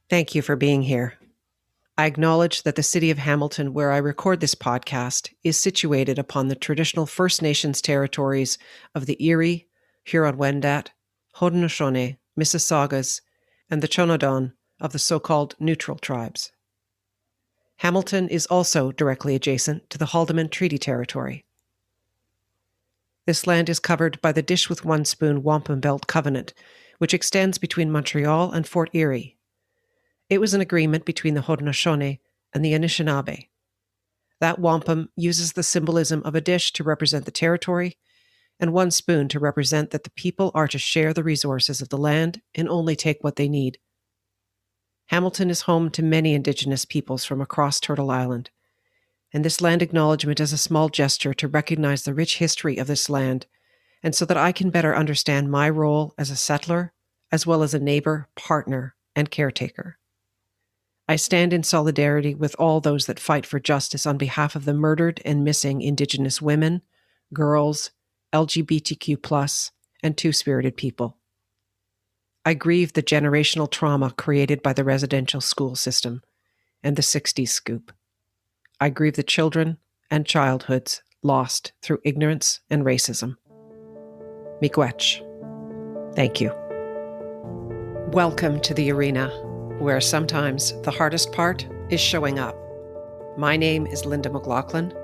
Thank you for being here. I acknowledge that the city of Hamilton, where I record this podcast, is situated upon the traditional First Nations territories of the Erie, Huron-Wendat, Haudenosaunee, Mississaugas, and the Chonodon of the so-called Neutral Tribes. Hamilton is also directly adjacent to the Haldimand Treaty Territory. This land is covered by the Dish with One Spoon Wampum Belt Covenant, which extends between Montreal and Fort Erie. It was an agreement between the Haudenosaunee and the Anishinaabe. That wampum uses the symbolism of a dish to represent the territory and one spoon to represent that the people are to share the resources of the land and only take what they need. Hamilton is home to many Indigenous peoples from across Turtle Island, and this land acknowledgement is a small gesture to recognize the rich history of this land and so that I can better understand my role as a settler, as well as a neighbor, partner, and caretaker. I stand in solidarity with all those that fight for justice on behalf of the murdered and missing Indigenous women, girls, LGBTQ+, and two-spirited people. I grieve the generational trauma created by the residential school system and the 60s scoop. I grieve the children and childhoods lost through ignorance and racism. Miigwech. Thank you. Welcome to the arena, where sometimes the hardest part is showing up. My name is Linda McLaughlin.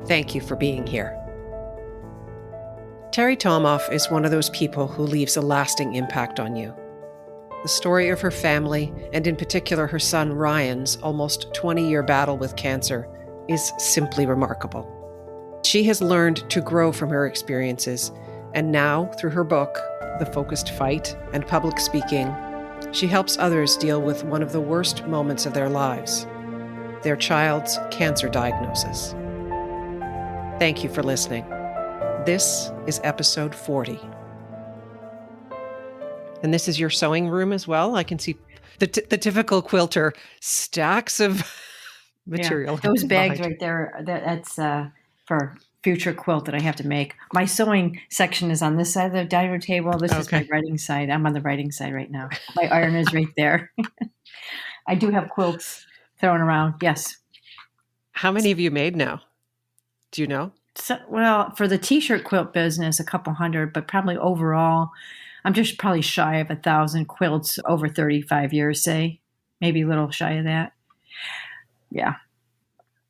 Thank you for being here. Terri Tomoff is one of those people who leaves a lasting impact on you. The story of her family, and in particular her son Ryan's almost 20-year battle with cancer, is simply remarkable. She has learned to grow from her experiences, and now, through her book, The Focused Fight, and public speaking, she helps others deal with one of the worst moments of their lives, their child's cancer diagnosis. Thank you for listening. This is episode 40. And this is your sewing room as well. I can see the typical quilter stacks of material. Yeah, those bags right there, that's for future quilt that I have to make. My sewing section is on this side of the dining room table. This is my writing side. I'm on the writing side right now. My iron is right there. I do have quilts thrown around, yes. How many have you made now? Do you know? So, well, for the t-shirt quilt business, a couple hundred, but probably overall, I'm just probably shy of 1,000 quilts over 35 years, say. Maybe a little shy of that. Yeah.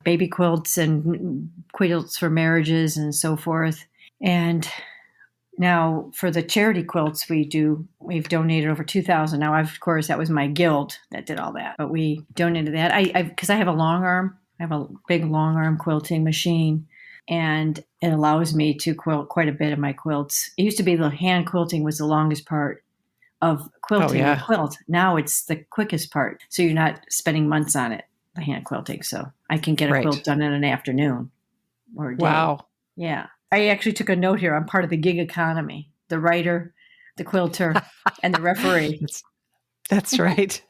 Baby quilts and quilts for marriages and so forth. And now for the charity quilts we've donated over 2,000. Now, of course, that was my guild that did all that, but we donated that. Because I have a long arm. I have a big long arm quilting machine, and it allows me to quilt quite a bit of my quilts. It used to be the hand quilting was the longest part of quilting a quilt. Now it's the quickest part. So you're not spending months on it, the hand quilting. So I can get a quilt done in an afternoon or a day. Wow. Yeah. I actually took a note here. I'm part of the gig economy, the writer, the quilter, and the referee. That's right.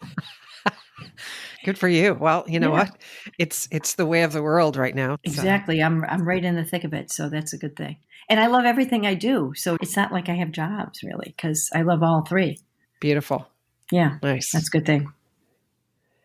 Good for you. Well, you know what? It's the way of the world right now. Exactly. I'm right in the thick of it. So that's a good thing. And I love everything I do. So it's not like I have jobs really, because I love all three. Beautiful. Yeah. Nice. That's a good thing.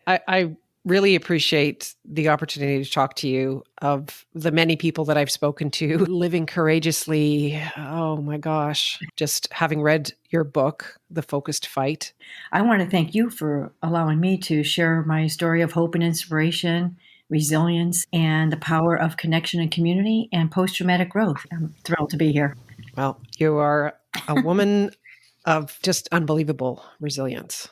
I really appreciate the opportunity to talk to you. Of the many people that I've spoken to living courageously, oh my gosh, just having read your book, The Focused Fight. I want to thank you for allowing me to share my story of hope and inspiration, resilience, and the power of connection and community and post-traumatic growth. I'm thrilled to be here. Well, you are a woman of just unbelievable resilience.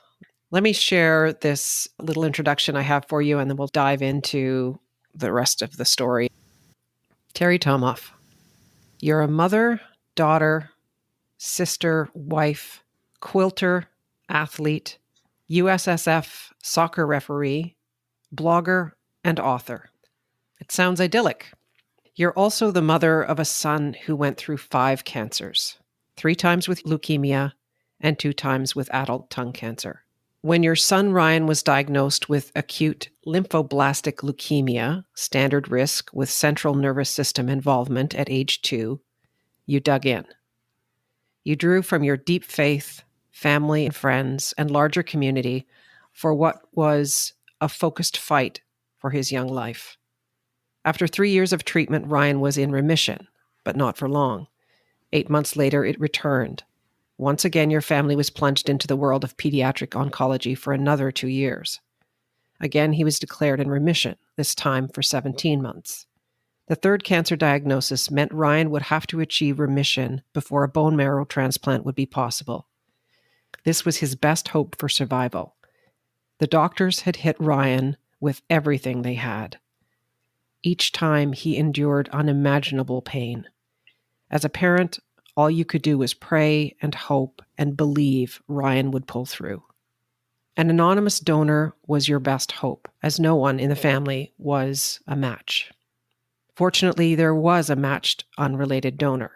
Let me share this little introduction I have for you, and then we'll dive into the rest of the story. Terri Tomoff, you're a mother, daughter, sister, wife, quilter, athlete, USSF soccer referee, blogger, and author. It sounds idyllic. You're also the mother of a son who went through 5 cancers, 3 times with leukemia and 2 times with adult tongue cancer. When your son Ryan was diagnosed with acute lymphoblastic leukemia, standard risk with central nervous system involvement at age 2, you dug in. You drew from your deep faith, family and friends, and larger community for what was a focused fight for his young life. After 3 years of treatment, Ryan was in remission, but not for long. 8 months later, it returned. Once again, your family was plunged into the world of pediatric oncology for another 2 years. Again, he was declared in remission, this time for 17 months. The third cancer diagnosis meant Ryan would have to achieve remission before a bone marrow transplant would be possible. This was his best hope for survival. The doctors had hit Ryan with everything they had. Each time he endured unimaginable pain. As a parent, all you could do was pray and hope and believe Ryan would pull through. An anonymous donor was your best hope, as no one in the family was a match. Fortunately, there was a matched unrelated donor.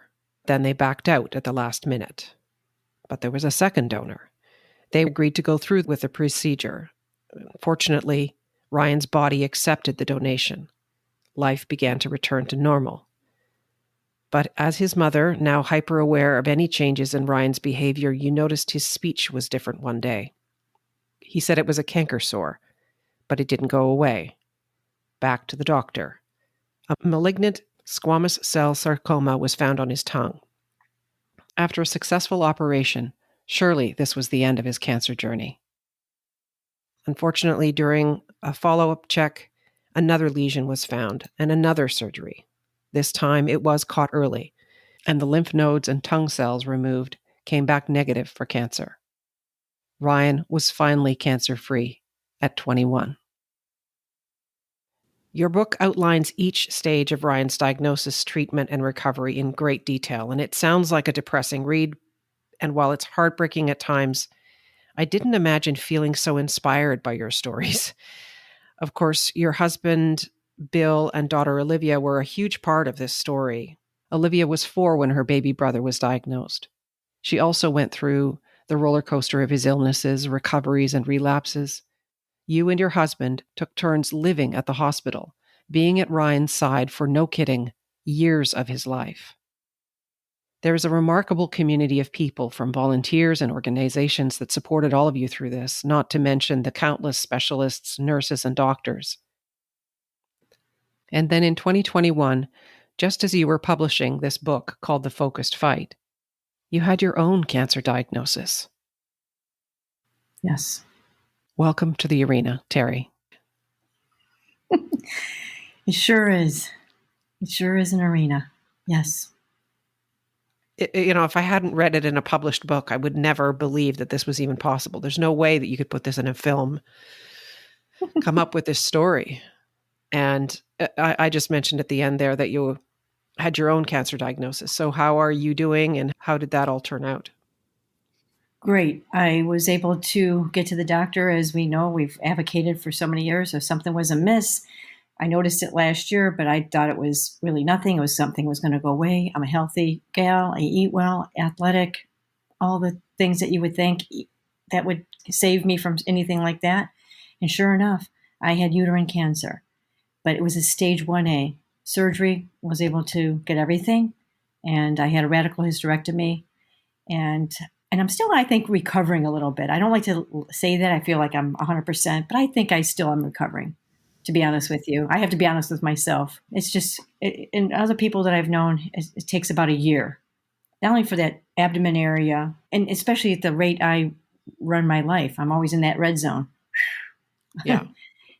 Then they backed out at the last minute. But there was a second donor. They agreed to go through with the procedure. Fortunately, Ryan's body accepted the donation. Life began to return to normal. But as his mother, now hyper-aware of any changes in Ryan's behavior, you noticed his speech was different one day. He said it was a canker sore, but it didn't go away. Back to the doctor. A malignant squamous cell sarcoma was found on his tongue. After a successful operation, surely this was the end of his cancer journey. Unfortunately, during a follow-up check, another lesion was found and another surgery. This time it was caught early, and the lymph nodes and tongue cells removed came back negative for cancer. Ryan was finally cancer-free at 21. Your book outlines each stage of Ryan's diagnosis, treatment, and recovery in great detail, and it sounds like a depressing read, and while it's heartbreaking at times, I didn't imagine feeling so inspired by your stories. Of course, your husband, Bill, and daughter Olivia were a huge part of this story. Olivia was 4 when her baby brother was diagnosed. She also went through the roller coaster of his illnesses, recoveries, and relapses. You and your husband took turns living at the hospital, being at Ryan's side for, no kidding, years of his life. There is a remarkable community of people, from volunteers and organizations, that supported all of you through this, not to mention the countless specialists, nurses, and doctors. And then in 2021, just as you were publishing this book called The Focused Fight, you had your own cancer diagnosis. Yes. Welcome to the arena, Terri. It sure is. It sure is an arena. Yes. If I hadn't read it in a published book, I would never believe that this was even possible. There's no way that you could put this in a film, come up with this story. And I just mentioned at the end there that you had your own cancer diagnosis. So how are you doing, and how did that all turn out? Great. I was able to get to the doctor. As we know, we've advocated for so many years. If something was amiss, I noticed it last year, but I thought it was really nothing. It was something was going to go away. I'm a healthy gal. I eat well, athletic, all the things that you would think that would save me from anything like that. And sure enough, I had uterine cancer, but it was a stage 1A. Surgery, was able to get everything, and I had a radical hysterectomy, and I'm still, I think, recovering a little bit. I don't like to say that. I feel like I'm 100%, but I think I still am recovering, to be honest with you. I have to be honest with myself. It's just, and other people that I've known, it takes about a year, not only for that abdomen area, and especially at the rate I run my life. I'm always in that red zone. Yeah.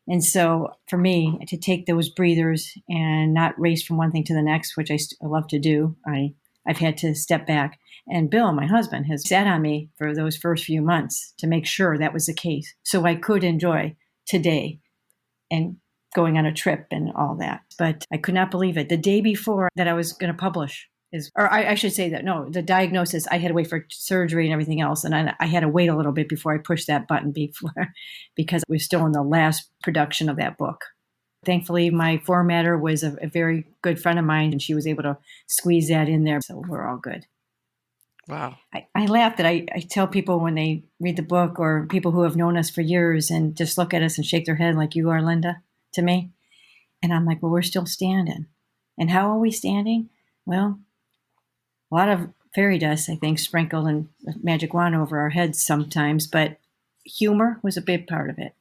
And so for me to take those breathers and not race from one thing to the next, which I love to do, I've had to step back. And Bill, my husband, has sat on me for those first few months to make sure that was the case, so I could enjoy today and going on a trip and all that. But I could not believe it. The day before that I was going to publish I should say that, no, the diagnosis, I had to wait for surgery and everything else. And I had to wait a little bit before I pushed that button because we're still in the last production of that book. Thankfully, my formatter was a very good friend of mine, and she was able to squeeze that in there. So we're all good. Wow. I laugh that I tell people when they read the book, or people who have known us for years and just look at us and shake their head like you are, Linda, to me. And I'm like, well, we're still standing. And how are we standing? Well, a lot of fairy dust, I think, sprinkled and magic wand over our heads sometimes, but humor was a big part of it.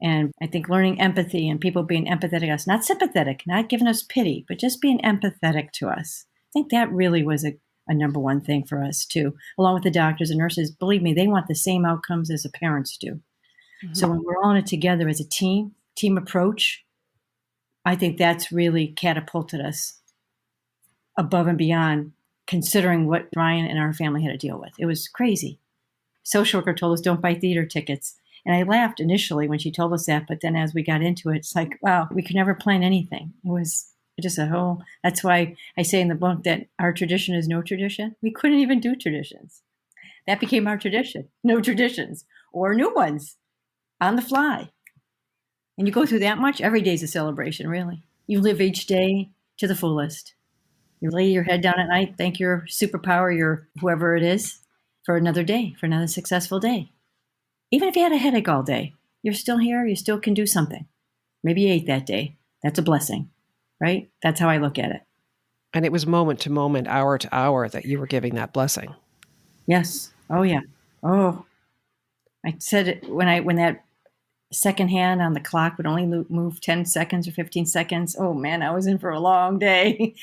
And I think learning empathy and people being empathetic to us, not sympathetic, not giving us pity, but just being empathetic to us. I think that really was a number one thing for us too, along with the doctors and nurses. Believe me, they want the same outcomes as the parents do. Mm-hmm. So when we're all in it together as a team approach, I think that's really catapulted us above and beyond considering what Ryan and our family had to deal with. It was crazy. Social worker told us don't buy theater tickets. And I laughed initially when she told us that, but then as we got into it, it's like, wow, we could never plan anything. It was just a whole, that's why I say in the book that our tradition is no tradition. We couldn't even do traditions. That became our tradition, no traditions, or new ones on the fly. And you go through that much, every day's a celebration, really. You live each day to the fullest. You lay your head down at night, thank your superpower, your whoever it is, for another day, for another successful day. Even if you had a headache all day, you're still here, you still can do something. Maybe you ate that day. That's a blessing, right? That's how I look at it. And it was moment to moment, hour to hour that you were giving that blessing. Yes. Oh, yeah. Oh, I said it when that second hand on the clock would only move 10 seconds or 15 seconds. Oh, man, I was in for a long day.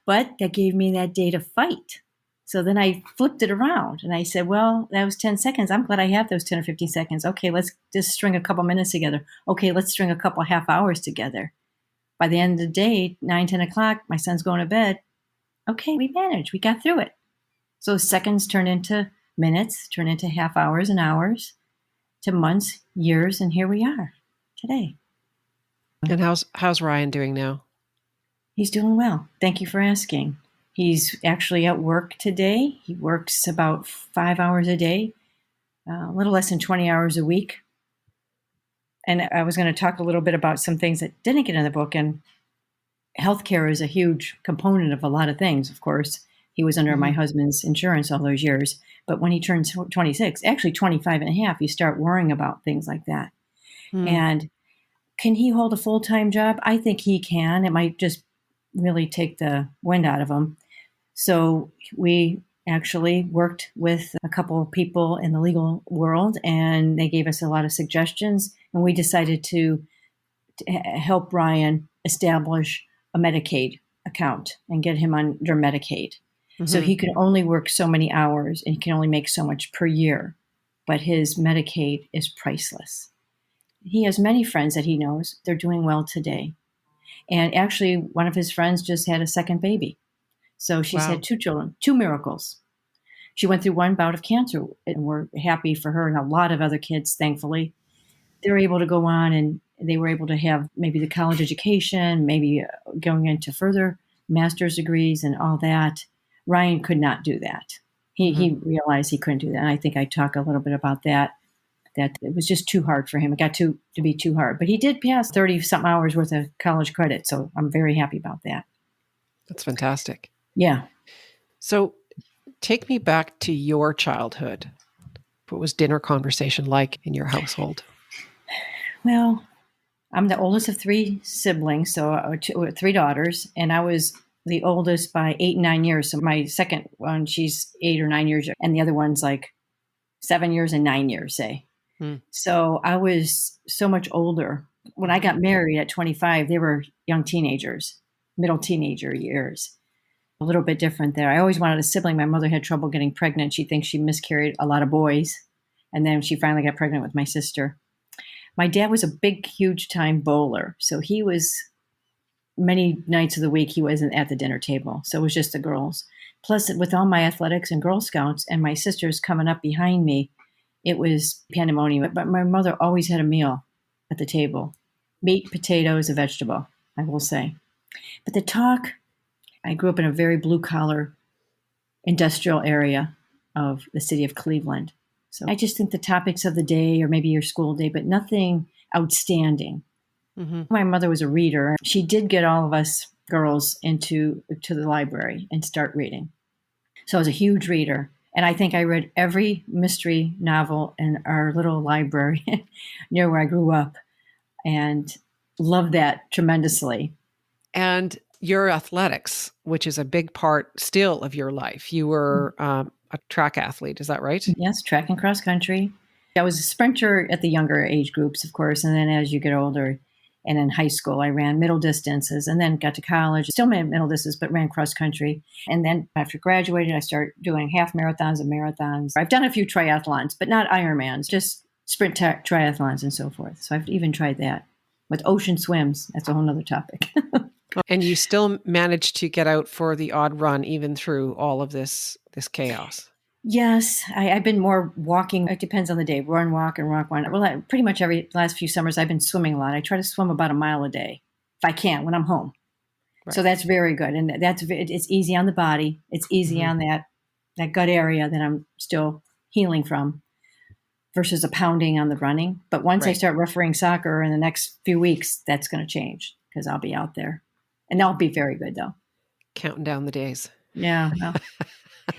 But that gave me that day to fight. So then I flipped it around and I said, well, that was 10 seconds. I'm glad I have those 10 or 15 seconds. Okay, let's just string a couple minutes together. Okay, let's string a couple half hours together. By the end of the day, 9, 10 o'clock, my son's going to bed. Okay, we managed. We got through it. So seconds turned into minutes, turned into half hours and hours, to months, years, and here we are today. And how's Ryan doing now? He's doing well. Thank you for asking. He's actually at work today. He works about 5 hours a day, a little less than 20 hours a week. And I was going to talk a little bit about some things that didn't get in the book. And healthcare is a huge component of a lot of things, of course. He was under my husband's insurance all those years. But when he turns 26, actually 25 and a half, you start worrying about things like that. And can he hold a full-time job? I think he can. It might just really take the wind out of him. So we actually worked with a couple of people in the legal world, and they gave us a lot of suggestions. And we decided to help Ryan establish a Medicaid account and get him under Medicaid. So he can only work so many hours and he can only make so much per year. But his Medicaid is priceless. He has many friends that he knows. They're doing well today. And actually, one of his friends just had a second baby. So she's had 2 children, 2 miracles. She went through one bout of cancer, and we're happy for her and a lot of other kids, thankfully. They're able to go on, and they were able to have maybe the college education, maybe going into further master's degrees and all that. Ryan could not do that. He realized he couldn't do that. And I think I talk a little bit about that it was just too hard for him. It got to be too hard. But he did pass 30-something hours worth of college credit, so I'm very happy about that. That's fantastic. Yeah. So take me back to your childhood. What was dinner conversation like in your household? Well, I'm the oldest of 3 siblings, so 3 daughters, and I was the oldest by 8 and 9 years. So my second one, she's 8 or 9 years, and the other one's like 7 years and 9 years, say. So I was so much older. When I got married at 25, they were young teenagers, middle teenager years. A little bit different there. I always wanted a sibling. My mother had trouble getting pregnant. She thinks she miscarried a lot of boys. And then she finally got pregnant with my sister. My dad was a big, huge time bowler. So he was, many nights of the week, he wasn't at the dinner table. So it was just the girls. Plus, with all my athletics and Girl Scouts and my sisters coming up behind me, it was pandemonium. But my mother always had a meal at the table. Meat, potatoes, a vegetable, I will say. But the talk, I grew up in a very blue-collar industrial area of the city of Cleveland. So I just think the topics of the day, or maybe your school day, but nothing outstanding. My mother was a reader. She did get all of us girls to the library and start reading. So I was a huge reader. And I think I read every mystery novel in our little library near where I grew up and loved that tremendously. And your athletics, which is a big part still of your life. You were a track athlete, is that right? Yes, track and cross country. I was a sprinter at the younger age groups, of course, and then as you get older, and in high school, I ran middle distances, and then got to college, still ran middle distances, but ran cross country. And then after graduating, I started doing half marathons and marathons. I've done a few triathlons, but not Ironmans, just sprint triathlons and so forth. So I've even tried that. With ocean swims, that's a whole nother topic. And you still managed to get out for the odd run, even through all of this chaos. Yes, I've been more walking. It depends on the day. Run, walk, and walk, run. Well, pretty much every last few summers, I've been swimming a lot. I try to swim about a mile a day if I can when I'm home. Right. So that's very good, and it's easy on the body. It's easy on that gut area that I'm still healing from, versus a pounding on the running. But once I start refereeing soccer in the next few weeks, that's going to change because I'll be out there, and that'll be very good though. Counting down the days. Yeah. Well,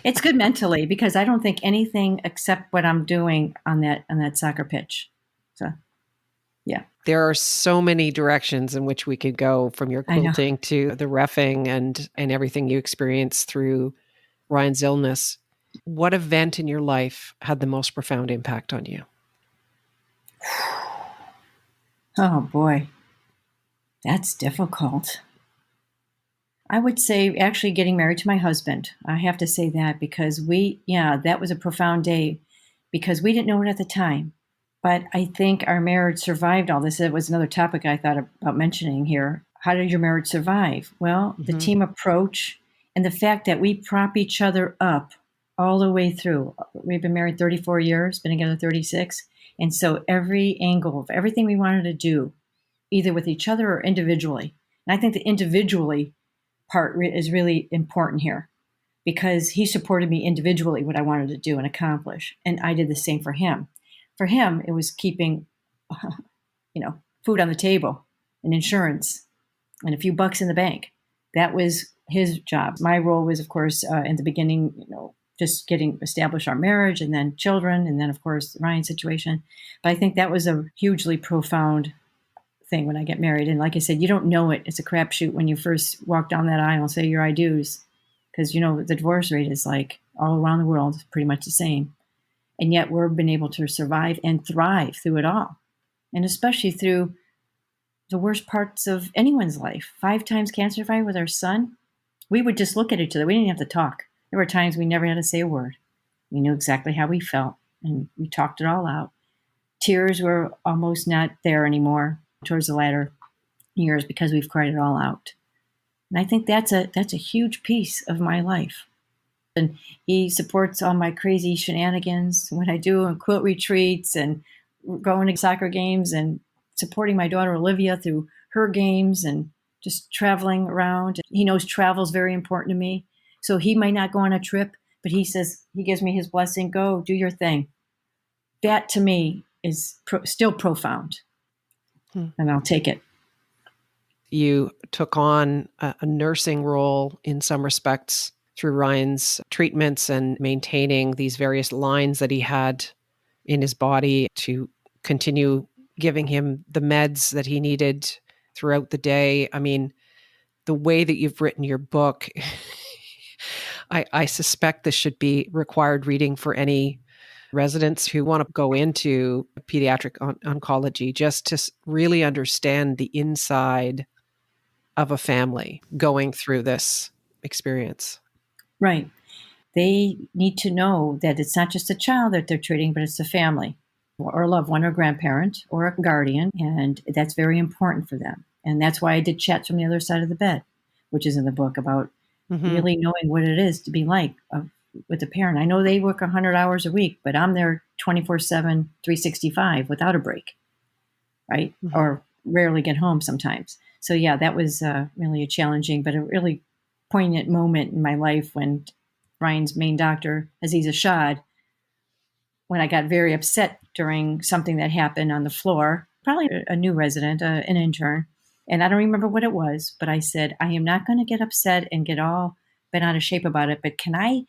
it's good mentally because I don't think anything except what I'm doing on that soccer pitch. So, yeah. There are so many directions in which we could go, from your quilting to the reffing and everything you experienced through Ryan's illness. What event in your life had the most profound impact on you? Oh boy, that's difficult. I would say actually getting married to my husband. I have to say that because that was a profound day because we didn't know it at the time. But I think our marriage survived all this. It was another topic I thought about mentioning here. How did your marriage survive? Well, the team approach and the fact that we prop each other up all the way through. We've been married 34 years, been together 36. And so every angle of everything we wanted to do, either with each other or individually. And I think the individually part is really important here because he supported me individually, what I wanted to do and accomplish. And I did the same for him. For him, it was keeping, food on the table and insurance and a few bucks in the bank. That was his job. My role was, of course, in the beginning, just establish our marriage and then children. And then, of course, Ryan's situation. But I think that was a hugely profound thing when I get married. And like I said, you don't know it. It's a crapshoot when you first walk down that aisle and say your I do's, because the divorce rate is like all around the world, pretty much the same. And yet we've been able to survive and thrive through it all. And especially through the worst parts of anyone's life. 5 times cancer fight with our son. We would just look at each other. We didn't have to talk. There were times we never had to say a word. We knew exactly how we felt and we talked it all out. Tears were almost not there anymore towards the latter years because we've cried it all out. And I think that's a huge piece of my life. And he supports all my crazy shenanigans when I do quilt retreats and going to soccer games and supporting my daughter Olivia through her games and just traveling around. He knows travel is very important to me. So he might not go on a trip, but he says, he gives me his blessing, go do your thing. That to me is still profound. And I'll take it. You took on a nursing role in some respects through Ryan's treatments and maintaining these various lines that he had in his body to continue giving him the meds that he needed throughout the day. I mean, the way that you've written your book, I suspect this should be required reading for any residents who want to go into pediatric oncology, just to really understand the inside of a family going through this experience. Right. They need to know that it's not just a child that they're treating, but it's a family or a loved one or grandparent or a guardian. And that's very important for them. And that's why I did Chats from the Other Side of the Bed, which is in the book, about really knowing what it is to be like with a parent. I know they work 100 hours a week, but I'm there 24/7, 365 without a break, right? Or rarely get home sometimes. So yeah, that was really a challenging, but a really poignant moment in my life when Ryan's main doctor, Aziza Shad, when I got very upset during something that happened on the floor, probably a new resident, an intern, and I don't remember what it was, but I said, I am not going to get upset and get all bent out of shape about it, but can I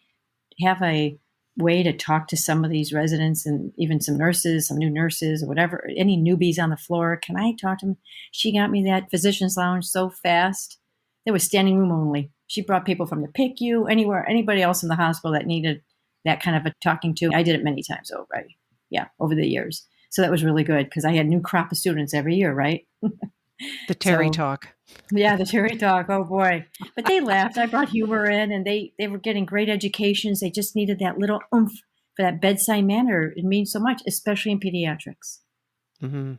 have a way to talk to some of these residents and even some nurses, some new nurses or whatever, any newbies on the floor? Can I talk to them? She got me that physician's lounge so fast. There was standing room only. She brought people from the PICU, anybody else in the hospital that needed that kind of a talking to. I did it many times over. Yeah, over the years. So that was really good because I had a new crop of students every year, right? The Terri So talk. yeah, the Terri talk. Oh boy. But they laughed. I brought humor in and they were getting great educations. They just needed that little oomph for that bedside manner. It means so much, especially in pediatrics. Mm-hmm.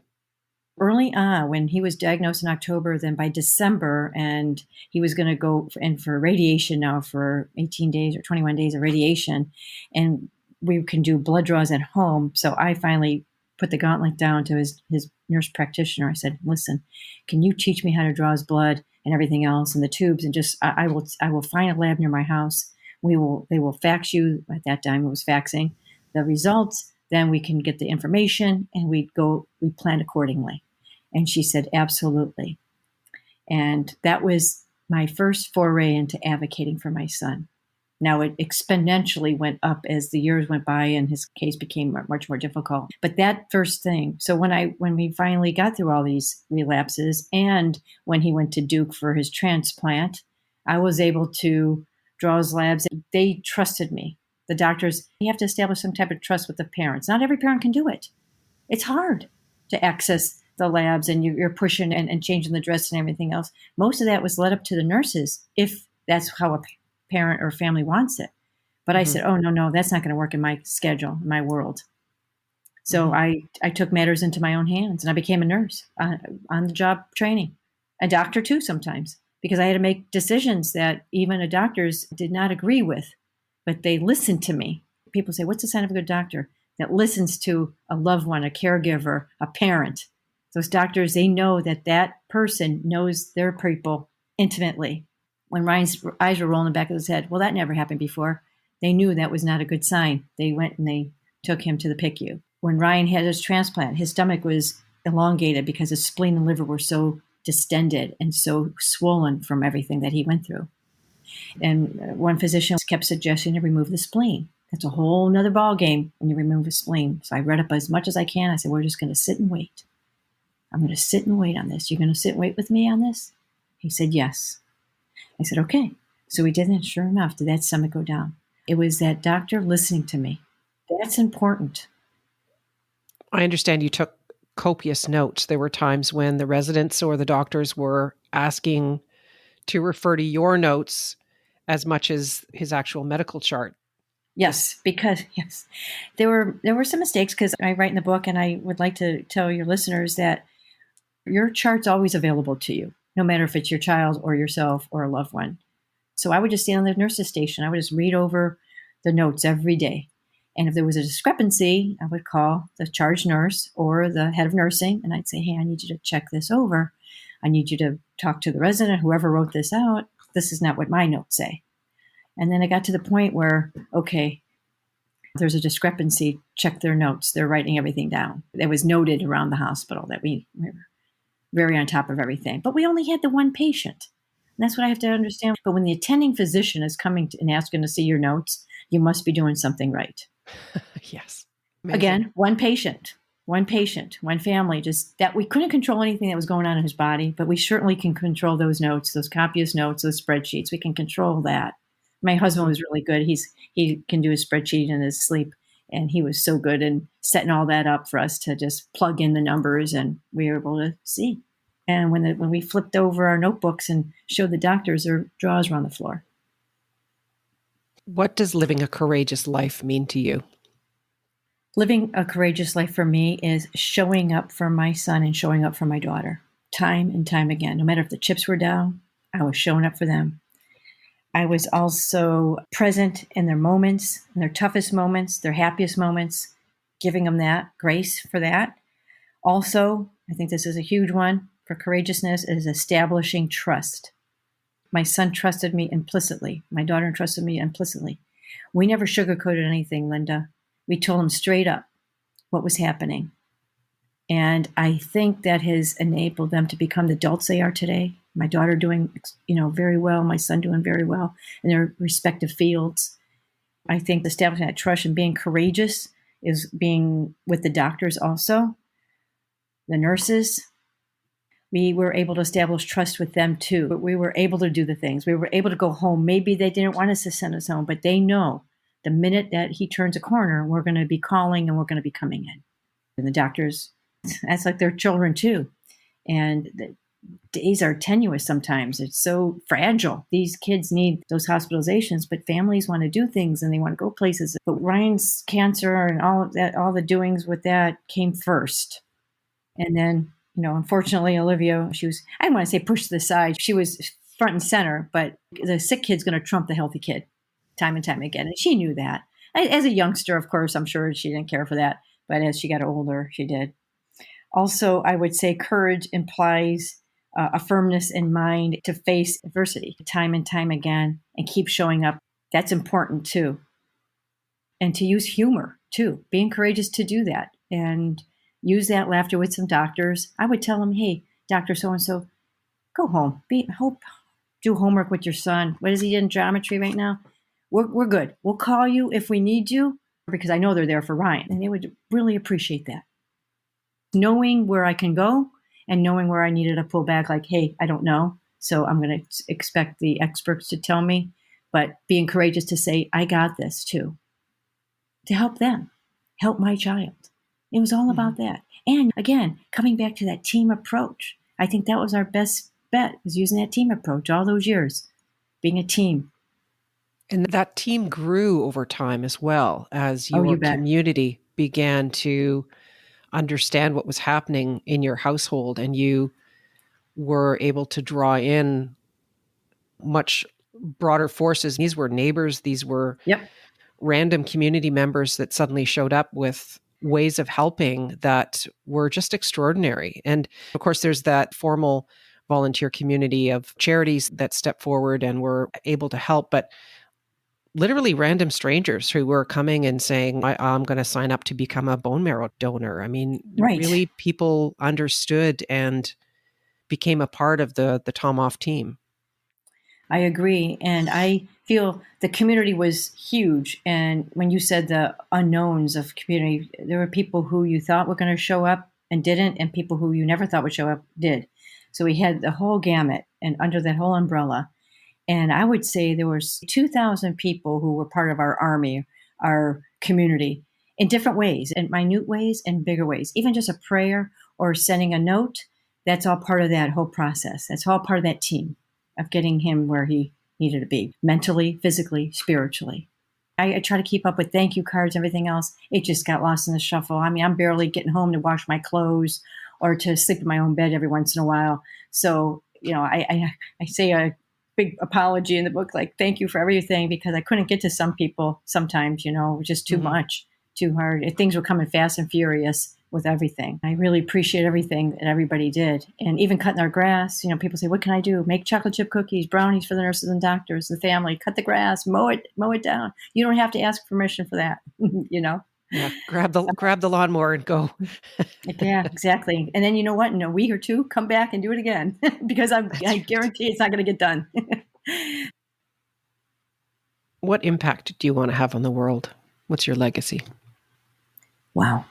Early on, when he was diagnosed in October, then by December, and he was going to go in for radiation now for 18 days or 21 days of radiation, and we can do blood draws at home. So I finally put the gauntlet down to his nurse practitioner. I said, "Listen, can you teach me how to draw his blood and everything else and the tubes, and just I will find a lab near my house. They will fax you." At that time, it was faxing the results. Then we can get the information, and we plan accordingly. And she said, absolutely. And that was my first foray into advocating for my son. Now it exponentially went up as the years went by and his case became much more difficult. But that first thing, so when we finally got through all these relapses and when he went to Duke for his transplant, I was able to draw his labs. They trusted me. The doctors, you have to establish some type of trust with the parents. Not every parent can do it. It's hard to access the labs and you're pushing and changing the dress and everything else. Most of that was led up to the nurses if that's how a parent or family wants it. But I said, oh, no, that's not going to work in my schedule, in my world. So I took matters into my own hands and I became a nurse on the job training, a doctor too sometimes, because I had to make decisions that even the doctors did not agree with, but they listened to me. People say, what's the sign of a good doctor? That listens to a loved one, a caregiver, a parent. Those doctors, they know that that person knows their people intimately. When Ryan's eyes were rolling in the back of his head, well, that never happened before. They knew that was not a good sign. They went and they took him to the PICU. When Ryan had his transplant, his stomach was elongated because his spleen and liver were so distended and so swollen from everything that he went through. And one physician kept suggesting to remove the spleen. That's a whole nother ball game when you remove a spleen. So I read up as much as I can. I said, we're just going to sit and wait. I'm going to sit and wait on this. You're going to sit and wait with me on this? He said, yes. I said, okay. So we did that. Sure enough, did that stomach go down? It was that doctor listening to me. That's important. I understand you took copious notes. There were times when the residents or the doctors were asking to refer to your notes as much as his actual medical chart. Yes, because yes, there were some mistakes because I write in the book, and I would like to tell your listeners that your chart's always available to you, no matter if it's your child or yourself or a loved one. So I would just stand on the nurse's station. I would just read over the notes every day. And if there was a discrepancy, I would call the charge nurse or the head of nursing, and I'd say, hey, I need you to check this over. I need you to talk to the resident, whoever wrote this out. This is not what my notes say. And then I got to the point where, okay, there's a discrepancy. Check their notes. They're writing everything down. It was noted around the hospital that we were very on top of everything. But we only had the one patient. And that's what I have to understand. But when the attending physician is coming and asking to see your notes, you must be doing something right. Yes. Amazing. Again, one patient, one family, just that we couldn't control anything that was going on in his body, but we certainly can control those notes, those copious notes, those spreadsheets. We can control that. My husband was really good. He can do his spreadsheet in his sleep, and he was so good in setting all that up for us to just plug in the numbers, and we were able to see. And when we flipped over our notebooks and showed the doctors, their drawers were on the floor. What does living a courageous life mean to you? Living a courageous life for me is showing up for my son and showing up for my daughter time and time again. No matter if the chips were down, I was showing up for them. I was also present in their moments, in their toughest moments, their happiest moments, giving them that grace for that. Also, I think this is a huge one for courageousness, is establishing trust. My son trusted me implicitly. My daughter trusted me implicitly. We never sugarcoated anything, Linda. We told them straight up what was happening. And I think that has enabled them to become the adults they are today. My daughter doing, very well. My son doing very well in their respective fields. I think establishing that trust and being courageous is being with the doctors also, the nurses. We were able to establish trust with them too. But we were able to do the things. We were able to go home. Maybe they didn't want us to send us home, but they know The minute that he turns a corner, we're going to be calling and we're going to be coming in. And the doctors, that's like their children too. And the days are tenuous sometimes. It's so fragile. These kids need those hospitalizations, but families want to do things and they want to go places. But Ryan's cancer and all of that, all the doings with that came first. And then, unfortunately, Olivia, she was, I don't want to say pushed to the side. She was front and center, but the sick kid's going to trump the healthy kid time and time again. And she knew that. As a youngster, of course, I'm sure she didn't care for that. But as she got older, she did. Also, I would say courage implies a firmness in mind to face adversity time and time again and keep showing up. That's important too. And to use humor too, being courageous to do that and use that laughter with some doctors. I would tell them, hey, Dr. So-and-so, go home. Do homework with your son. What is he in geometry right now? We're good. We'll call you if we need you because I know they're there for Ryan. And they would really appreciate that. Knowing where I can go and knowing where I needed to pull back, like, hey, I don't know. So I'm going to expect the experts to tell me, but being courageous to say, I got this too, to help them, help my child. It was all about that. And again, coming back to that team approach, I think that was our best bet, was using that team approach all those years, being a team. And that team grew over time as well as Oh, your you bet. community began to understand what was happening in your household, and you were able to draw in much broader forces. These were neighbors, these were random community members that suddenly showed up with ways of helping that were just extraordinary. And of course, there's that formal volunteer community of charities that step forward and were able to help, but literally random strangers who were coming and saying, I'm going to sign up to become a bone marrow donor. I mean, really people understood and became a part of the Tomoff team. I agree. And I feel the community was huge. And when you said the unknowns of community, there were people who you thought were going to show up and didn't, and people who you never thought would show up did. So we had the whole gamut and under that whole umbrella. And I would say there was 2,000 people who were part of our army, our community, in different ways, in minute ways and bigger ways. Even just a prayer or sending a note, that's all part of that whole process. That's all part of that team of getting him where he needed to be, mentally, physically, spiritually. I try to keep up with thank you cards, everything else. It just got lost in the shuffle. I mean, I'm barely getting home to wash my clothes or to sleep in my own bed every once in a while. So, I say a big apology in the book, like, thank you for everything, because I couldn't get to some people sometimes, it was just too much, too hard. Things were coming fast and furious with everything. I really appreciate everything that everybody did. And even cutting our grass, people say, what can I do? Make chocolate chip cookies, brownies for the nurses and doctors, the family, cut the grass, mow it down. You don't have to ask permission for that, Yeah, grab the lawnmower and go. Yeah, exactly. And then you know what? In a week or two, come back and do it again because I guarantee it's not going to get done. What impact do you want to have on the world? What's your legacy? Wow.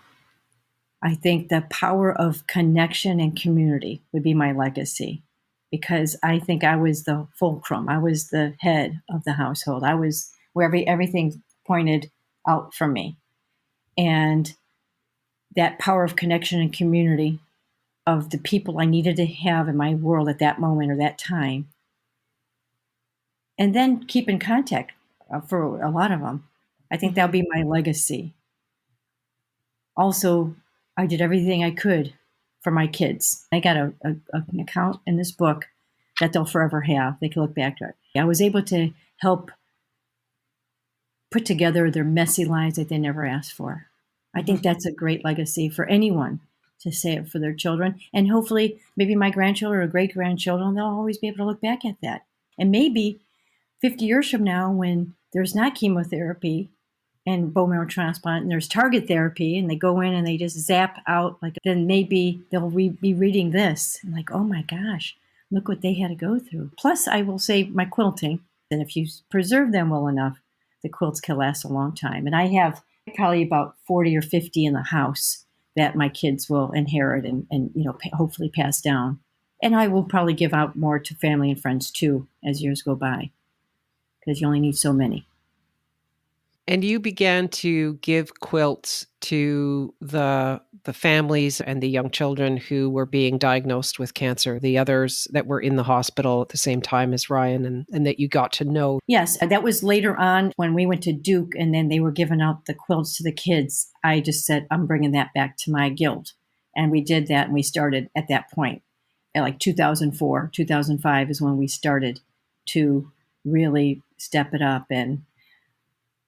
I think the power of connection and community would be my legacy, because I think I was the fulcrum. I was the head of the household. I was where everything pointed out from me. And that power of connection and community of the people I needed to have in my world at that moment or that time. And then keep in contact for a lot of them. I think that'll be my legacy. Also, I did everything I could for my kids. I got an account in this book that they'll forever have. They can look back to it. I was able to help put together their messy lives that they never asked for. I think that's a great legacy for anyone to say it for their children. And hopefully, maybe my grandchildren or great-grandchildren, they'll always be able to look back at that. And maybe 50 years from now, when there's not chemotherapy and bone marrow transplant and there's target therapy and they go in and they just zap out, then maybe they'll be reading this and like, oh my gosh, look what they had to go through. Plus, I will say my quilting, and if you preserve them well enough, the quilts can last a long time. And I have probably about 40 or 50 in the house that my kids will inherit and hopefully pass down. And I will probably give out more to family and friends too as years go by, because you only need so many. And you began to give quilts to the families and the young children who were being diagnosed with cancer, the others that were in the hospital at the same time as Ryan, and that you got to know. Yes, that was later on when we went to Duke and then they were giving out the quilts to the kids. I just said, I'm bringing that back to my guild. And we did that and we started at that point. At like 2004, 2005 is when we started to really step it up. And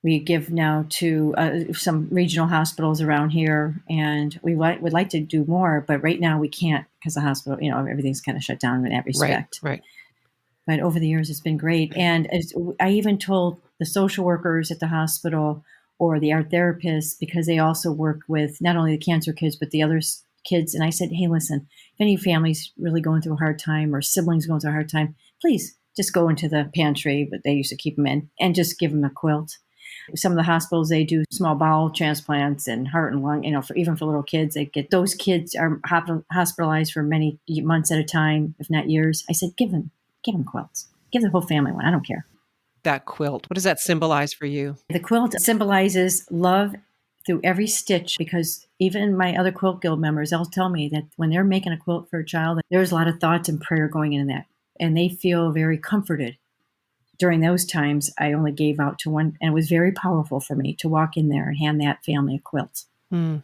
we give now to some regional hospitals around here, and we would like to do more, but right now we can't because the hospital, everything's kind of shut down in that respect. Right. But over the years, it's been great. And I even told the social workers at the hospital or the art therapists, because they also work with not only the cancer kids, but the other kids. And I said, hey, listen, if any family's really going through a hard time or siblings going through a hard time, please just go into the pantry, but they used to keep them in, and just give them a quilt. Some of the hospitals, they do small bowel transplants and heart and lung, even for little kids. Those kids are hospitalized for many months at a time, if not years. I said, give them quilts. Give the whole family one. I don't care. That quilt, what does that symbolize for you? The quilt symbolizes love through every stitch, because even my other quilt guild members, they'll tell me that when they're making a quilt for a child, there's a lot of thoughts and prayer going into that. And they feel very comforted. During those times, I only gave out to one, and it was very powerful for me to walk in there and hand that family a quilt. And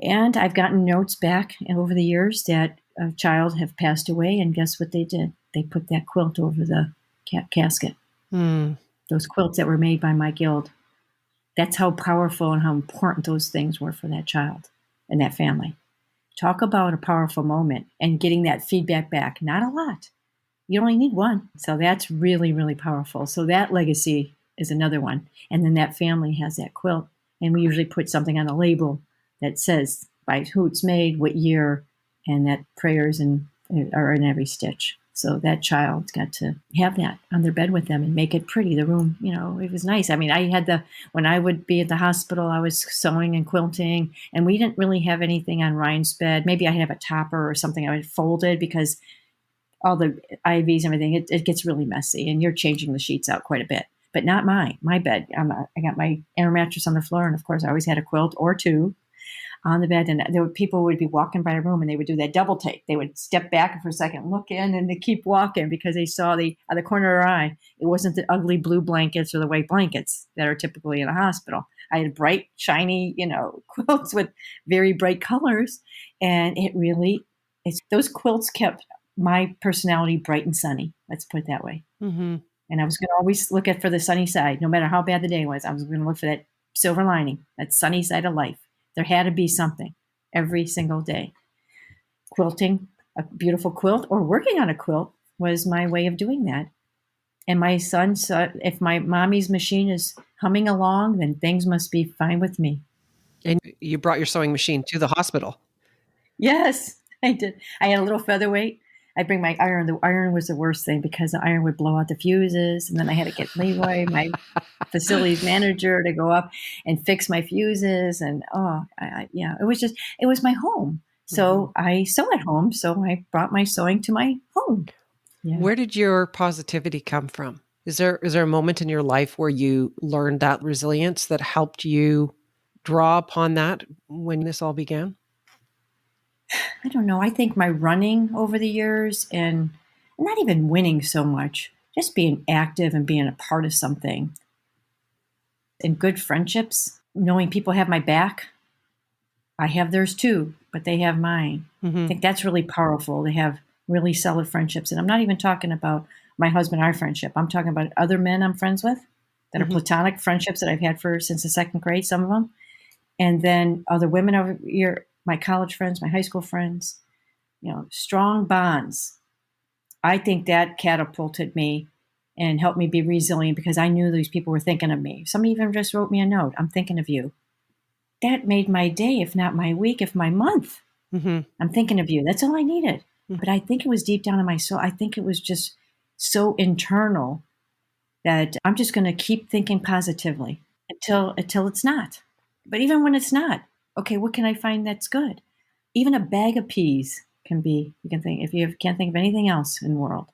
I've gotten notes back over the years that a child have passed away, and guess what they did? They put that quilt over the casket. Those quilts that were made by my guild. That's how powerful and how important those things were for that child and that family. Talk about a powerful moment and getting that feedback back. Not a lot. You only need one. So that's really, really powerful. So that legacy is another one. And then that family has that quilt. And we usually put something on a label that says by who it's made, what year, and that prayers are in every stitch. So that child's got to have that on their bed with them and make it pretty. The room, it was nice. I mean, when I would be at the hospital, I was sewing and quilting, and we didn't really have anything on Ryan's bed. Maybe I'd have a topper or something I would fold it, because all the IVs and everything, it gets really messy, and you're changing the sheets out quite a bit. But not my bed. I got my air mattress on the floor, and of course I always had a quilt or two on the bed. And people would be walking by a room, and they would do that double take. They would step back for a second, look in, and they keep walking, because they saw out of the corner of their eye, it wasn't the ugly blue blankets or the white blankets that are typically in a hospital. I had bright, shiny, quilts with very bright colors, and those quilts kept my personality bright and sunny. Let's put it that way. And I was going to always look for the sunny side. No matter how bad the day was, I was going to look for that silver lining, that sunny side of life. There had to be something every single day. Quilting a beautiful quilt or working on a quilt was my way of doing that. And my son said, if my mommy's machine is humming along, then things must be fine with me. And you brought your sewing machine to the hospital. Yes, I did. I had a little featherweight. I'd bring my iron. The iron was the worst thing, because the iron would blow out the fuses. And then I had to get Leroy, my facilities manager, to go up and fix my fuses. And it was my home. So I sew at home. So I brought my sewing to my home. Yeah. Where did your positivity come from? Is there a moment in your life where you learned that resilience that helped you draw upon that when this all began? I don't know. I think my running over the years, and not even winning so much, just being active and being a part of something, and good friendships, knowing people have my back. I have theirs too, but they have mine. I think that's really powerful, to have really solid friendships. And I'm not even talking about my husband, our friendship. I'm talking about other men I'm friends with that are platonic friendships that I've had since the second grade, some of them. And then other women over here, my college friends, my high school friends, strong bonds. I think that catapulted me and helped me be resilient, because I knew these people were thinking of me. Some even just wrote me a note. I'm thinking of you. That made my day, if not my week, if my month. I'm thinking of you. That's all I needed. But I think it was deep down in my soul. I think it was just so internal that I'm just going to keep thinking positively until it's not. But even when it's not, okay, what can I find that's good? Even a bag of peas can be, you can think, if you can't think of anything else in the world,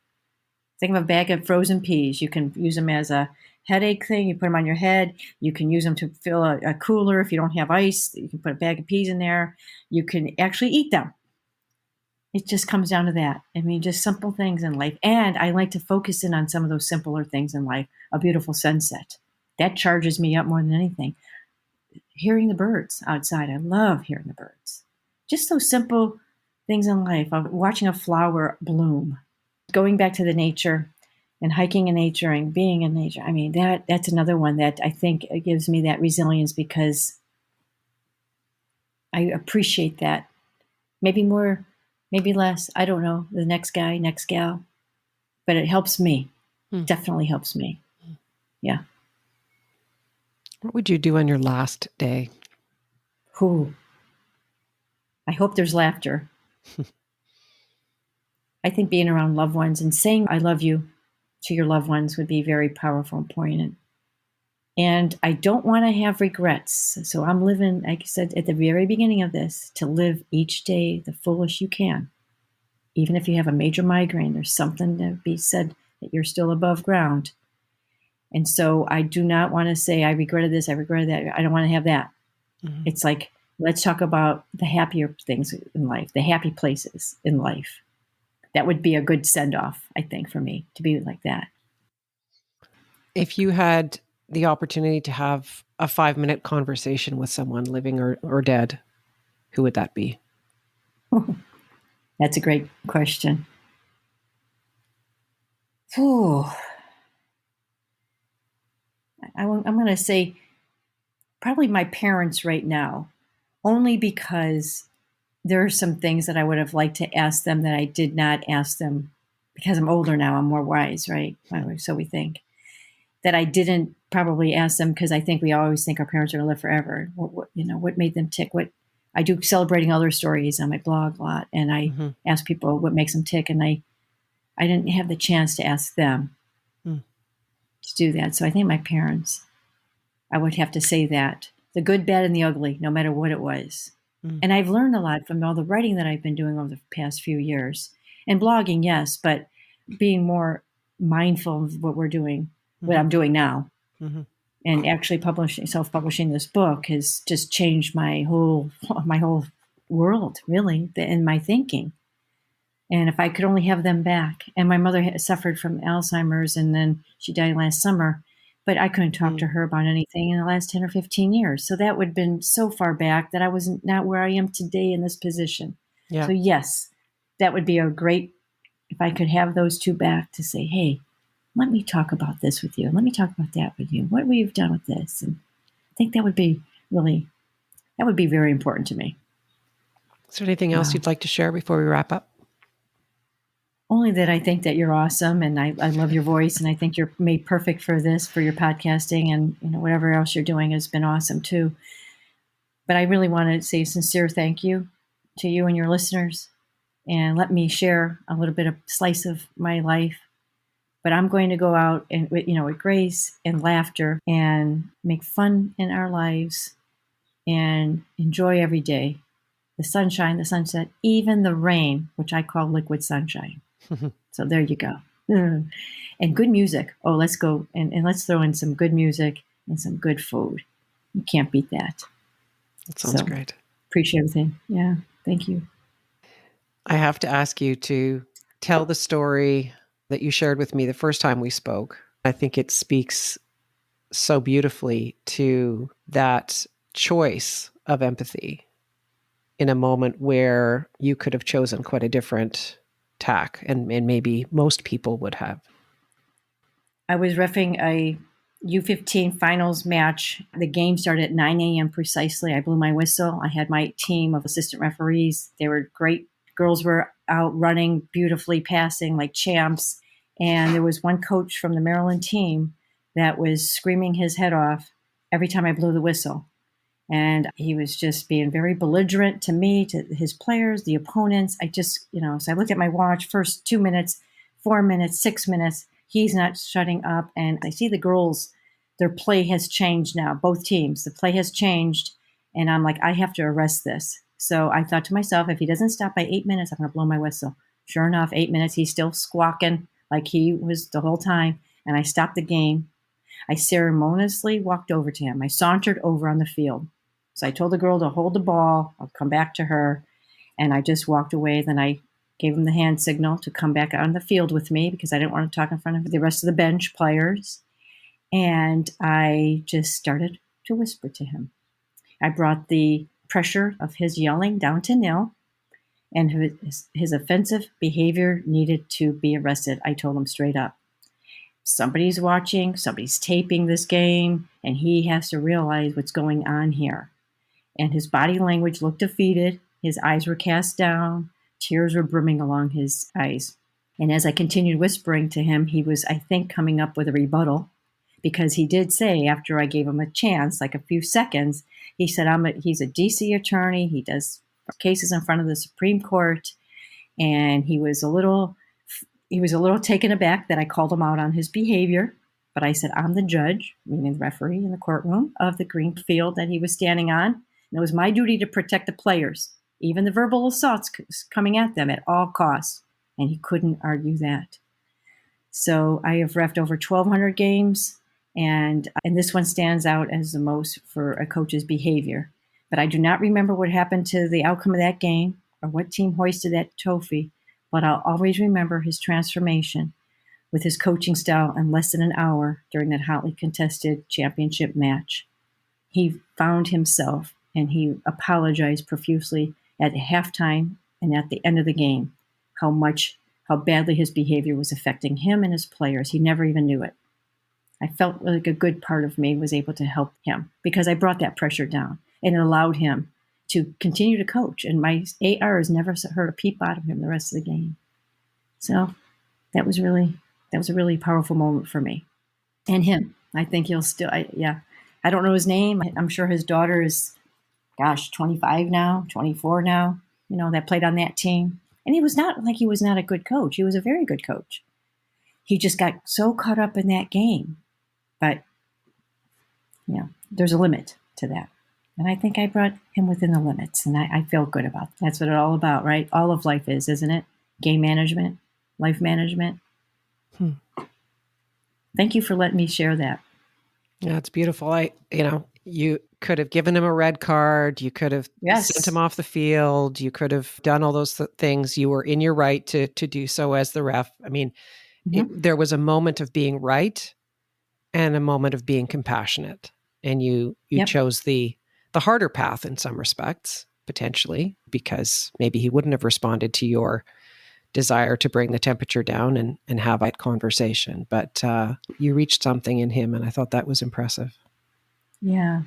think of a bag of frozen peas. You can use them as a headache thing. You put them on your head. You can use them to fill a cooler. If you don't have ice, you can put a bag of peas in there. You can actually eat them. It just comes down to that. I mean, just simple things in life. And I like to focus in on some of those simpler things in life. A beautiful sunset. That charges me up more than anything. Hearing the birds outside. I love hearing the birds. Just those simple things in life. Watching a flower bloom. Going back to the nature and hiking in nature and being in nature. I mean, that's another one that I think gives me that resilience because I appreciate that. Maybe more, maybe less. I don't know. The next guy, next gal. But it helps me. Definitely helps me. Yeah. What would you do on your last day? Who? I hope there's laughter. I think being around loved ones and saying I love you to your loved ones would be very powerful and poignant. And I don't want to have regrets. So I'm living, like I said at the very beginning of this, to live each day the fullest you can. Even if you have a major migraine, there's something to be said that you're still above ground. And so I do not want to say I regretted this, I regretted that. I don't want to have that. Mm-hmm. It's like, let's talk about the happier things in life, the happy places in life. That would be a good send-off, I think, for me to be like that. If you had the opportunity to have a 5-minute conversation with someone living or dead, who would that be? That's a great question. I'm going to say probably my parents right now, only because there are some things that I would have liked to ask them that I did not ask them because I'm older now. I'm more wise, right? So we think that I didn't probably ask them because I think we always think our parents are going to live forever. What made them tick? What I do celebrating other stories on my blog a lot, and I ask people what makes them tick, and I didn't have the chance to ask them to do that. So I think my parents, I would have to say that. The good, bad, and the ugly, no matter what it was. And I've learned a lot from all the writing that I've been doing over the past few years. And blogging, yes, but being more mindful of what we're doing, what I'm doing now. And actually self-publishing this book has just changed my whole world, really, in my thinking. And if I could only have them back. And my mother suffered from Alzheimer's, and then she died last summer. But I couldn't talk to her about anything in the last 10 or 15 years. So that would have been so far back that I was not where I am today in this position. Yeah. So yes, that would be a great, if I could have those two back to say, hey, let me talk about this with you. Let me talk about that with you. What we've done with this. And I think that would be very important to me. Is there anything else you'd like to share before we wrap up? Only that I think that you're awesome, and I love your voice, and I think you're made perfect for this, for your podcasting, and whatever else you're doing has been awesome too. But I really want to say a sincere thank you to you and your listeners, and let me share a little bit of slice of my life. But I'm going to go out and with grace and laughter and make fun in our lives and enjoy every day. The sunshine, the sunset, even the rain, which I call liquid sunshine. So there you go. And good music. Oh, let's go and let's throw in some good music and some good food. You can't beat that. That sounds great. Appreciate everything. Yeah. Thank you. I have to ask you to tell the story that you shared with me the first time we spoke. I think it speaks so beautifully to that choice of empathy in a moment where you could have chosen quite a different tack, and maybe most people would have. I was reffing a U15 finals match. The game started at 9 a.m. precisely. I blew my whistle. I had my team of assistant referees. They were great. Girls were out running beautifully, passing like champs. And there was one coach from the Maryland team that was screaming his head off every time I blew the whistle. And he was just being very belligerent to me, to his players, the opponents. So I looked at my watch, first 2 minutes, 4 minutes, 6 minutes. He's not shutting up. And I see the girls, their play has changed now, both teams. The play has changed. And I'm like, I have to arrest this. So I thought to myself, if he doesn't stop by 8 minutes, I'm going to blow my whistle. Sure enough, 8 minutes, he's still squawking like he was the whole time. And I stopped the game. I ceremoniously walked over to him. I sauntered over on the field. So I told the girl to hold the ball. I'll come back to her. And I just walked away. Then I gave him the hand signal to come back on the field with me because I didn't want to talk in front of the rest of the bench players. And I just started to whisper to him. I brought the pressure of his yelling down to nil, and his offensive behavior needed to be arrested. I told him straight up. Somebody's watching, somebody's taping this game, and he has to realize what's going on here. And his body language looked defeated. His eyes were cast down. Tears were brimming along his eyes. And as I continued whispering to him, he was, I think, coming up with a rebuttal, because he did say, after I gave him a chance, like a few seconds, he said, he's a DC attorney. He does cases in front of the Supreme Court. And he was a little taken aback that I called him out on his behavior. But I said, I'm the judge, meaning the referee in the courtroom of the green field that he was standing on. And it was my duty to protect the players, even the verbal assaults coming at them at all costs. And he couldn't argue that. So I have reffed over 1,200 games, and this one stands out as the most for a coach's behavior. But I do not remember what happened to the outcome of that game or what team hoisted that trophy, but I'll always remember his transformation with his coaching style in less than an hour during that hotly contested championship match. He found himself, and he apologized profusely at halftime and at the end of the game, how badly his behavior was affecting him and his players. He never even knew it. I felt like a good part of me was able to help him because I brought that pressure down, and it allowed him to continue to coach. And my ARs never heard a peep out of him the rest of the game. So that was a really powerful moment for me and him. I think he'll still, I don't know his name. I'm sure his daughter is, 25 now, 24 now, that played on that team. And he was not like he was not a good coach. He was a very good coach. He just got so caught up in that game. But, there's a limit to that. And I think I brought him within the limits, and I feel good about that. That's what it's all about, right? All of life is, isn't it? Game management, life management. Thank you for letting me share that. Yeah, it's beautiful. You could have given him a red card. You could have sent him off the field. You could have done all those things. You were in your right to do so as the ref. I mean, there was a moment of being right and a moment of being compassionate. And you chose the harder path in some respects, potentially, because maybe he wouldn't have responded to your desire to bring the temperature down and have that conversation. But you reached something in him, and I thought that was impressive. Yeah.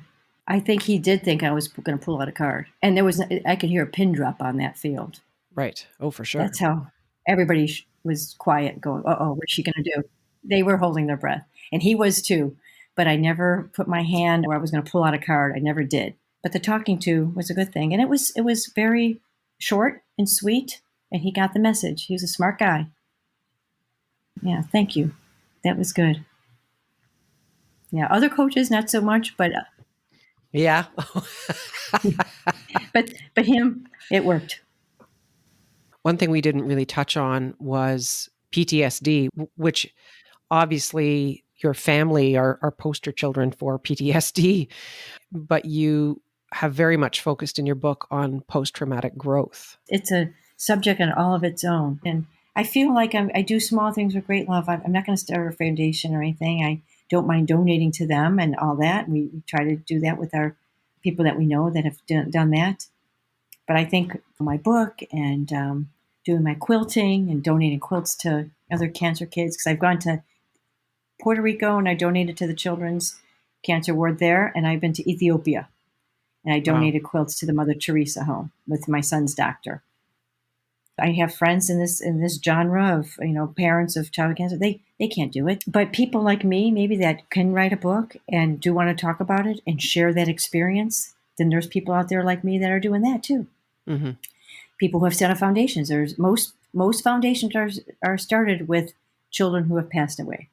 I think he did think I was going to pull out a card. And I could hear a pin drop on that field. Right. Oh, for sure. That's how everybody was quiet, going, uh-oh, what's she going to do? They were holding their breath. And he was too. But I never put my hand where I was going to pull out a card. I never did. But the talking to was a good thing. And it was very short and sweet. And he got the message. He was a smart guy. Yeah, thank you. That was good. Yeah, other coaches, not so much, but... yeah. but him, it worked. One thing we didn't really touch on was PTSD, which obviously your family are poster children for PTSD, but you have very much focused in your book on post-traumatic growth. It's a subject on all of its own. And I feel like I do small things with great love. I'm not going to start a foundation or anything. I don't mind donating to them and all that. We try to do that with our people that we know that have done that. But I think my book and doing my quilting and donating quilts to other cancer kids, because I've gone to Puerto Rico and I donated to the children's cancer ward there, and I've been to Ethiopia and I donated quilts to the Mother Teresa home with my son's doctor. I have friends in this genre of parents of child cancer. They can't do it, but people like me, maybe that can write a book and do want to talk about it and share that experience. Then there's people out there like me that are doing that too. Mm-hmm. People who have set up foundations. There's most foundations are started with children who have passed away.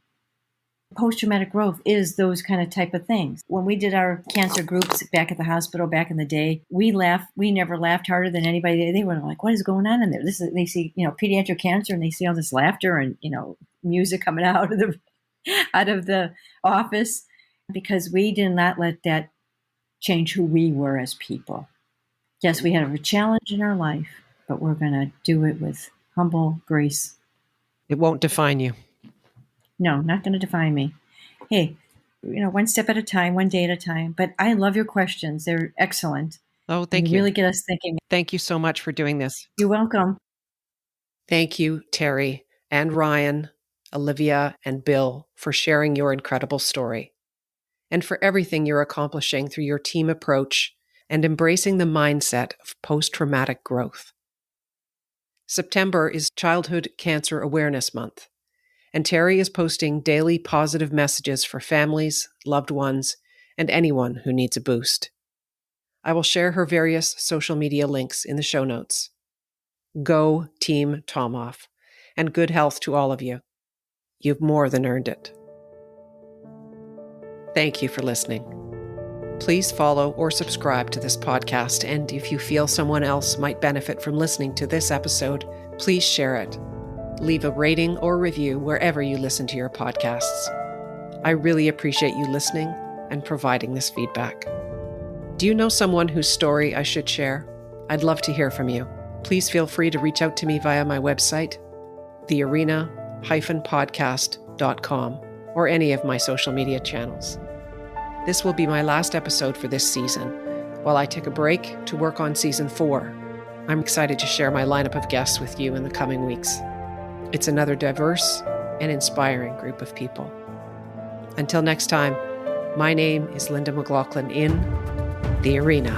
Post-traumatic growth is those kind of type of things. When we did our cancer groups back at the hospital back in the day, we never laughed harder than anybody. They were like, what is going on in there? They see, pediatric cancer, and they see all this laughter and, music coming out of the out of the office because we did not let that change who we were as people. Yes, we had a challenge in our life, but we're going to do it with humble grace. It won't define you. No, not going to define me. Hey, one step at a time, one day at a time. But I love your questions. They're excellent. Oh, thank You you. really get us thinking. Thank you so much for doing this. You're welcome. Thank you, Terri and Ryan, Olivia, and Bill for sharing your incredible story and for everything you're accomplishing through your team approach and embracing the mindset of post-traumatic growth. September is Childhood Cancer Awareness Month, and Terri is posting daily positive messages for families, loved ones, and anyone who needs a boost. I will share her various social media links in the show notes. Go Team Tomoff, and good health to all of you. You've more than earned it. Thank you for listening. Please follow or subscribe to this podcast, and if you feel someone else might benefit from listening to this episode, please share it. Leave a rating or review wherever you listen to your podcasts. I really appreciate you listening and providing this feedback. Do you know someone whose story I should share? I'd love to hear from you. Please feel free to reach out to me via my website, thearena-podcast.com, or any of my social media channels. This will be my last episode for this season, while I take a break to work on season 4. I'm excited to share my lineup of guests with you in the coming weeks. It's another diverse and inspiring group of people. Until next time, my name is Linda McLaughlin in The Arena.